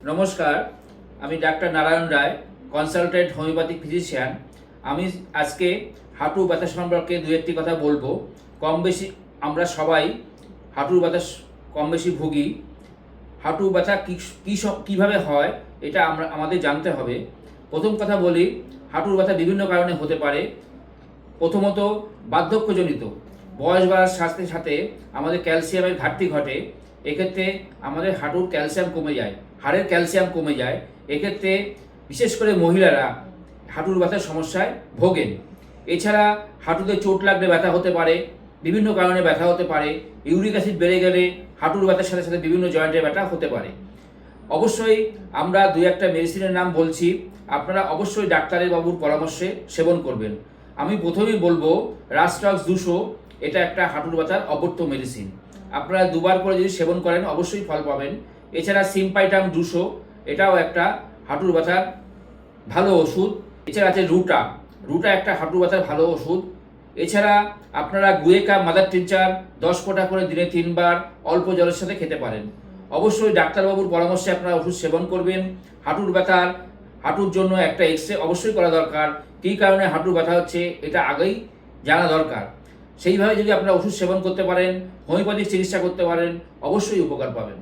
নমস্কার, আমি doctor Narayan Roy, consultant homeopathic physician. আমি আজকে হাঁটু ব্যথা সম্পর্কে দু একটি কথা বলবো। কম বেশি আমরা সবাই হাঁটুর ব্যথা কম বেশি ভুগি। হাঁটু ব্যথা কীভাবে হয় এটা আমাদের জানতে হবে। প্রথম কথা বলি, হাঁটুর ব্যথা বিভিন্ন কারণে হতে পারে। প্রথমত বার্ধক্যজনিত, বয়স বাড়ার সাথে সাথে আমাদের ক্যালসিয়ামের ঘাটতি ঘটে। এক্ষেত্রে আমাদের হাঁটুর ক্যালসিয়াম কমে যায়, হাড়ের ক্যালসিয়াম কমে যায়। এক্ষেত্রে বিশেষ করে মহিলারা হাঁটুর ব্যথার সমস্যায় ভোগেন। এছাড়া হাঁটুতে চোট লাগলে ব্যথা হতে পারে, বিভিন্ন কারণে ব্যথা হতে পারে। ইউরিক অ্যাসিড বেড়ে গেলে হাঁটুর ব্যথার সাথে সাথে বিভিন্ন জয়েন্টের ব্যথা হতে পারে। অবশ্যই আমরা দুই একটা মেডিসিনের নাম বলছি, আপনারা অবশ্যই ডাক্তারের বাবুর পরামর্শে সেবন করবেন। আমি প্রথমেই বলবো রাস্টক্স 200, এটা একটা হাঁটুর ব্যথার অব্যর্থ মেডিসিন। আপনারা দুবার করে যদি সেবন করেন অবশ্যই ফল পাবেন। এছাড়া সিম্পাইটাম 200, এটাও একটা হাঁটুর ব্যথার ভালো ওষুধ। এছাড়া আছে রুটা একটা হাঁটুর ব্যথার ভালো ওষুধ। এছাড়া আপনারা গুয়েকা মাদার টিনচার 10 ফোঁটা করে দিনে 3 বার অল্প জলের সাথে খেতে পারেন। অবশ্যই ডাক্তারবাবুর পরামর্শে আপনারা ওষুধ সেবন করবেন। হাঁটুর জন্য একটা এক্সরে অবশ্যই করা দরকার। কী কারণে হাঁটুর ব্যথা হচ্ছে এটা আগেই জানা দরকার। সেইভাবে যদি আপনারা ওষুধ সেবন করতে পারেন, হোমিওপ্যাথিক চিকিৎসা করতে পারেন, অবশ্যই উপকার পাবেন।